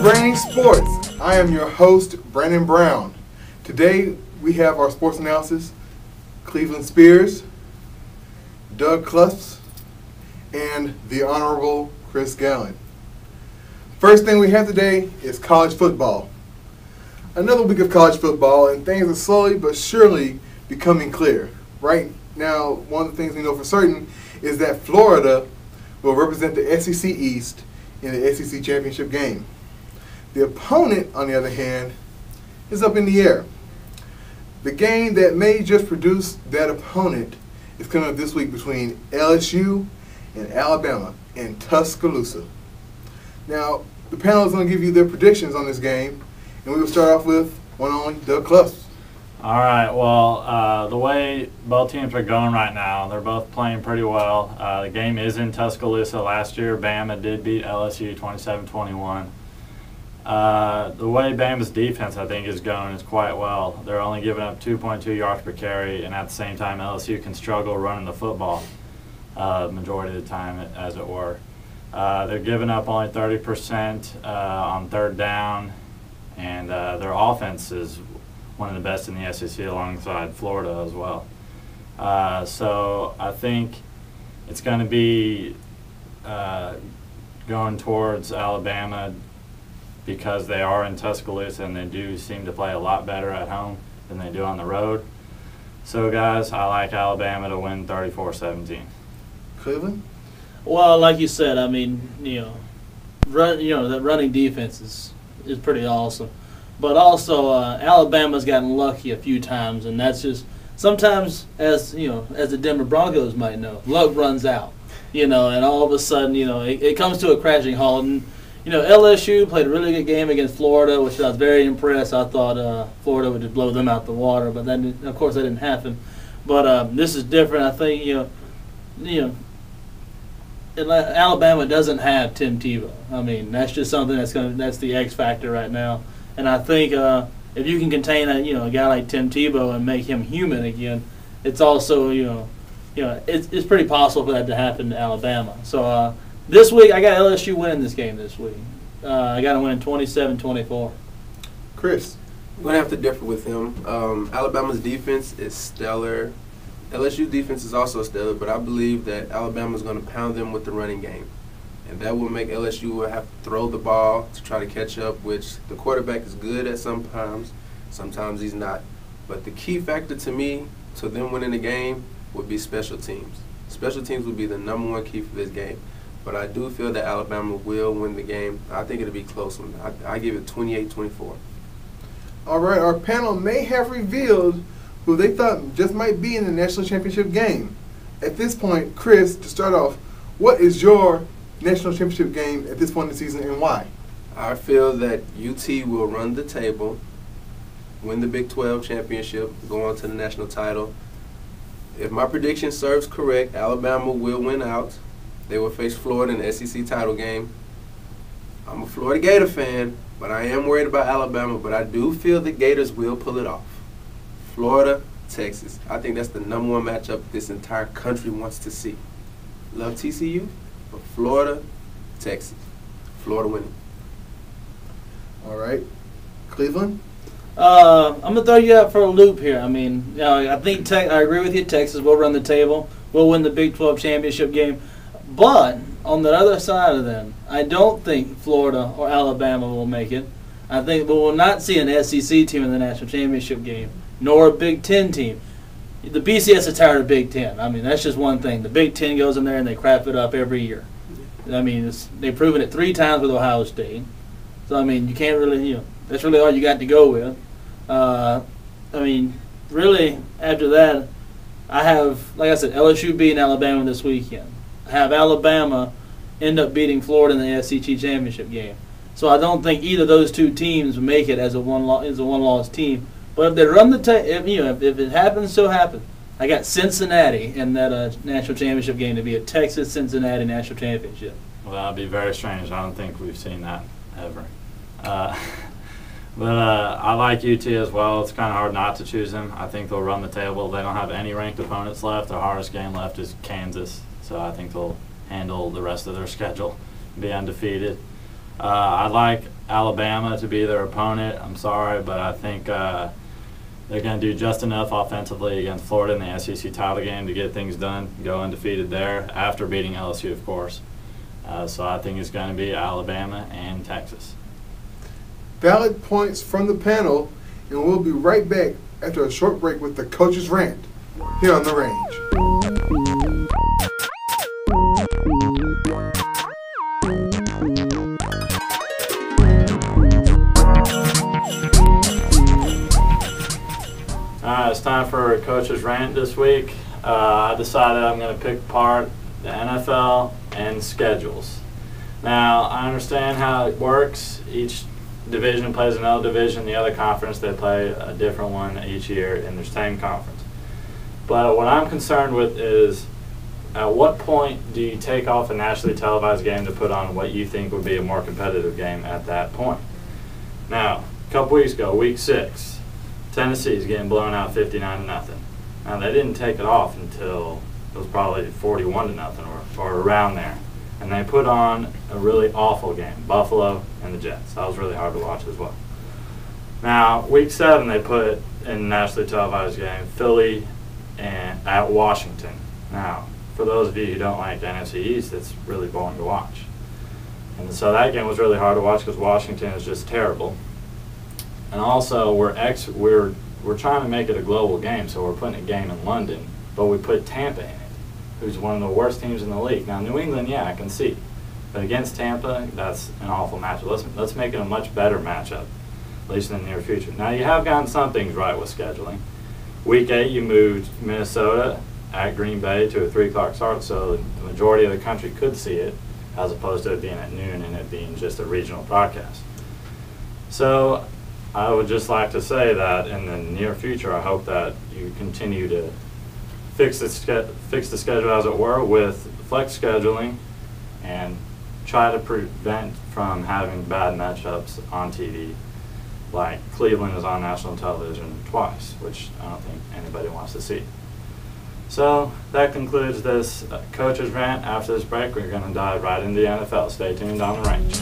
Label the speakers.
Speaker 1: Braining Sports. I am your host, Brandon Brown. Today we have our sports analysis, Cleveland Spears, Doug Cluffs, and the Honorable Chris Gallen. First thing we have today is college football. Another week of college football, and things are slowly but surely becoming clear. Right now, one of the things we know for certain is that Florida will represent the SEC East in the SEC championship game. The opponent, on the other hand, is up in the air. The game that may just produce that opponent is coming up this week between LSU and Alabama in Tuscaloosa. Now, the panel is going to give you their predictions on this game, and we will start off with one and only Doug Cluffs.
Speaker 2: All right, well, the way both teams are going right now, they're both playing pretty well. The game is in Tuscaloosa. Last year, Bama did beat LSU 27-21. The way Bama's defense, I think, is going is quite well. They're only giving up 2.2 yards per carry, and at the same time, LSU can struggle running the football majority of the time, as it were. They're giving up only 30% on third down, and their offense is one of the best in the SEC alongside Florida as well. So I think it's going to be going towards Alabama because they are in Tuscaloosa and they do seem to play a lot better at home than they do on the road. So, guys, I like Alabama to win 34-17.
Speaker 1: Cleveland?
Speaker 3: Well, like you said, I mean, that running defense is pretty awesome. But also, Alabama's gotten lucky a few times, and that's just sometimes, as the Denver Broncos might know, luck runs out. And all of a sudden, it comes to a crashing halt. And LSU played a really good game against Florida, which I was very impressed. I thought Florida would just blow them out the water, but then, of course, that didn't happen. But this is different. I think Alabama doesn't have Tim Tebow. I mean, that's just something that's the X factor right now. And I think if you can contain a guy like Tim Tebow and make him human again, it's also it's pretty possible for that to happen to Alabama. So this week I got LSU winning this game this week. I got to win 27-24.
Speaker 1: Chris?
Speaker 4: I'm going to have to differ with him. Alabama's defense is stellar. LSU defense is also stellar, but I believe that Alabama is going to pound them with the running game. And that will make LSU have to throw the ball to try to catch up, which the quarterback is good at sometimes he's not. But the key factor to me, to them winning the game, would be special teams. Special teams would be the number one key for this game. But I do feel that Alabama will win the game. I think it'll be a close one. I give it 28-24.
Speaker 1: All right, our panel may have revealed who they thought just might be in the national championship game. At this point, Chris, to start off, what is your national championship game at this point in the season and why?
Speaker 4: I feel that UT will run the table, win the Big 12 championship, go on to the national title. If my prediction serves correct, Alabama will win out. They will face Florida in the SEC title game. I'm a Florida Gator fan, but I am worried about Alabama, but I do feel the Gators will pull it off. Florida, Texas. I think that's the number one matchup this entire country wants to see. Love TCU, but Florida, Texas. Florida winning.
Speaker 1: All right. Cleveland?
Speaker 3: I'm going to throw you out for a loop here. I mean, I think I agree with you. Texas will run the table. We'll win the Big 12 championship game. But on the other side of them, I don't think Florida or Alabama will make it. I think we will not see an SEC team in the national championship game, nor a Big Ten team. The BCS is tired of Big Ten. I mean, that's just one thing. The Big Ten goes in there and they crap it up every year. I mean, they've proven it 3 times with Ohio State. So, I mean, you can't really, that's really all you got to go with. I mean, really, after that, I have, like I said, LSU beating Alabama this weekend. I have Alabama end up beating Florida in the SEC championship game. So I don't think either of those two teams make it as a one-loss team. But if they run the if it happens, so happens. I got Cincinnati in that national championship game to be a Texas-Cincinnati national championship.
Speaker 2: Well, that would be very strange. I don't think we've seen that ever. But I like UT as well. It's kind of hard not to choose them. I think they'll run the table. They don't have any ranked opponents left. Their hardest game left is Kansas. So I think they'll handle the rest of their schedule, be undefeated. I'd like Alabama to be their opponent. I'm sorry, but I think they're going to do just enough offensively against Florida in the SEC title game to get things done, go undefeated there after beating LSU, of course. So I think it's going to be Alabama and Texas.
Speaker 1: Valid points from the panel, and we'll be right back after a short break with the Coach's Rant here on The Range.
Speaker 2: Alright, it's time for a Coach's Rant this week. I decided I'm going to pick apart the NFL and schedules. Now, I understand how it works. Each division plays another division. The other conference, they play a different one each year in their same conference. But what I'm concerned with is, at what point do you take off a nationally televised game to put on what you think would be a more competitive game at that point? Now, a couple weeks ago, week 6, Tennessee's getting blown out 59-0. Now, they didn't take it off until it was probably 41-0 or around there. And they put on a really awful game, Buffalo and the Jets. That was really hard to watch as well. Now, week 7, they put in a nationally televised game, Philly and at Washington. Now, for those of you who don't like NFC East, it's really boring to watch. And so that game was really hard to watch because Washington is just terrible. And also, we're trying to make it a global game, so we're putting a game in London, but we put Tampa in it, who's one of the worst teams in the league. Now, New England, yeah, I can see. But against Tampa, that's an awful matchup. Let's make it a much better matchup, at least in the near future. Now, you have gotten some things right with scheduling. Week 8, you moved Minnesota at Green Bay to a 3 o'clock start, so the majority of the country could see it, as opposed to it being at noon and it being just a regional broadcast. So I would just like to say that in the near future, I hope that you continue to fix the schedule, as it were, with flex scheduling and try to prevent from having bad matchups on TV, like Cleveland is on national television twice, which I don't think anybody wants to see. So that concludes this Coach's Rant. After this break, we're going to dive right into the NFL. Stay tuned on The Range.